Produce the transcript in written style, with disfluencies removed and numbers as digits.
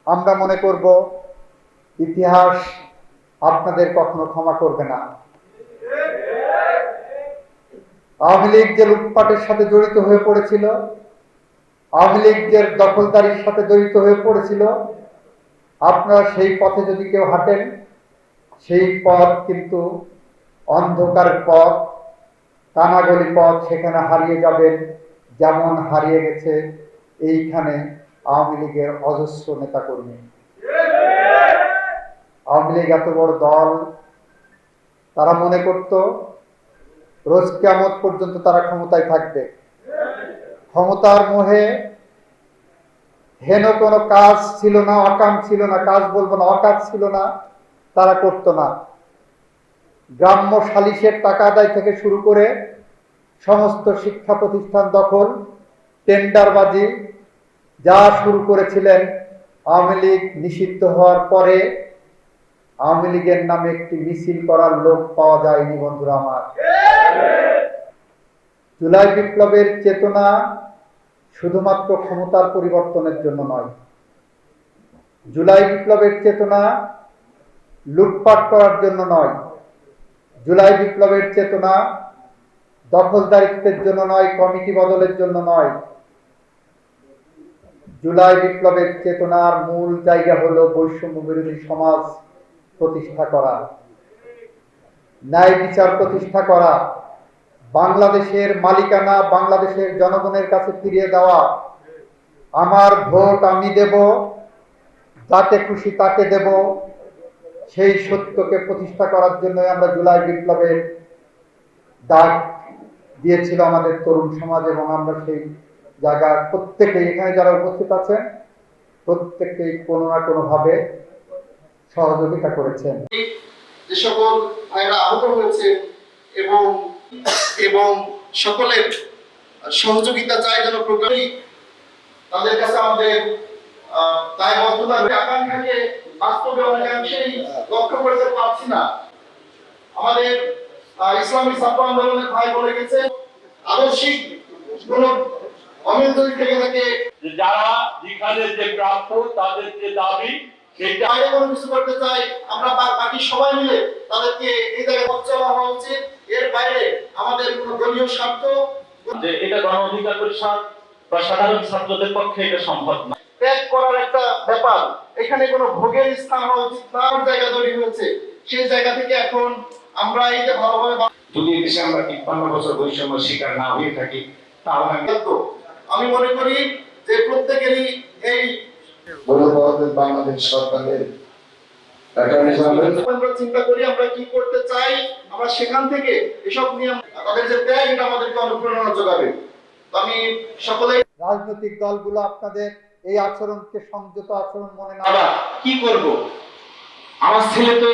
আমরা মনে করব ইতিহাস আপনাদের কখনো ক্ষমা করবে না। আওয়ামী লীগ যে লুটপাটের সাথে জড়িত হয়ে পড়েছিল, আওয়ামী লীগ যে দখলদারির সাথে জড়িত হয়ে পড়েছিল, আপনারা সেই পথে যদি কেউ হাঁটেন, সেই পথ কিন্তু অন্ধকারের পথ, কানাগলি পথ, সেখানে হারিয়ে যাবেন, যেমন হারিয়ে গেছে এইখানে আওয়ামী লীগের অজস্র নেতাকর্মী। আওয়ামী লীগ এত বড় দল, তারা মনে করত রোজ কিয়ামত পর্যন্ত তারা ক্ষমতায় থাকবে। ক্ষমতার মোহে হেন কোনো কাজ ছিল না, অকাম ছিল না, কাজ বলবো না, অকাজ ছিল না, তারা করত না। গ্রাম্য সালিশের টাকা আদায় থেকে শুরু করে সমস্ত শিক্ষা প্রতিষ্ঠান দখল, টেন্ডারবাজি যা শুরু করেছিলেন আওয়ামী লীগ নিষিদ্ধ হওয়ার পরে, আওয়ামী লীগের নামে একটি মিছিল করার লোক পাওয়া যায়নি বন্ধুরা আমার। জুলাই বিপ্লবের চেতনা শুধুমাত্র ক্ষমতার পরিবর্তনের জন্য নয়। জুলাই বিপ্লবের চেতনা লুটপাট করার জন্য নয়। জুলাই বিপ্লবের চেতনা দখলদারিত্বের জন্য নয়, কমিটি বদলের জন্য নয়। জুলাই বিপ্লবের চেতনার মূল জায়গা হলো বৈষম্য বিরোধী সমাজ প্রতিষ্ঠা করা, ন্যায় বিচার প্রতিষ্ঠা করা, বাংলাদেশের মালিকানা বাংলাদেশের জনগণের কাছে ফিরিয়ে দেওয়া। আমার ভোট আমি দেব, যাকে খুশি তাকে দেব, সেই সত্যকে প্রতিষ্ঠা করার জন্য আমরা জুলাই বিপ্লবের ডাক দিয়েছিল আমাদের তরুণ সমাজ, এবং আমরা সেই জায়গার প্রত্যেকেই, এখানে যারা উপস্থিত আছেন প্রত্যেকেই কোনো না কোনো ভাবে সহযোগিতা করেছেন। যে সকল ভাইরা আহত হয়েছে এবং এবং সকলের সহযোগিতা চাই যেন প্রোগ্রামে তাদের কাছে আমাদের দায়বদ্ধতা, আকাঙ্ক্ষাকে বাস্তবে অনেকাংশেই লক্ষ্য করতে পারছি না। আমাদের ইসলামী ছাত্র আন্দোলনের ভাই বলে গেছে, আদর্শিক কোন অমিল যদি থেকে থাকে, যারা যেখানে যে প্রাপ্য তাদের যে দাবি সেটা বাইরে কোনো কিছু করতে চাই, আমরা বাকি সবাই মিলে তাদেরকে এই জায়গায় পৌঁছানো হওয়া উচিত। এর বাইরে আমাদের কোনো দলীয় স্বার্থ, যে এটা গণ অধিকার পরিষদ বা সাধারণ ছাত্রদের পক্ষে এটা সম্ভব না। ত্যাগ করার একটা ব্যাপার, এখানে কোনো ভোগের স্থান হওয়া উচিত না। জায়গা তৈরি হয়েছে, সেই জায়গা থেকে এখন আমরা এই যে ভালোভাবে যদি দেশে আমরা ৫৩ বছর বৈষম্য শিকার না হয়ে থাকি, তাহলে আমি মনে করি যে প্রত্যেকেরই এই বাংলাদেশ সরকারের আমরা চিন্তা করি আমরা কি করতে চাই, আমরা সেখান থেকে এসব নিয়ে তাদের যে ত্যাগ, এটা আমাদেরকে অনুপ্রেরণা যোগাবে। আমি সকলে রাজনৈতিক দলগুলো আপনাদের এই আচরণকে সংযত আচরণ মনে না, কি করব, আমার ছেলে তো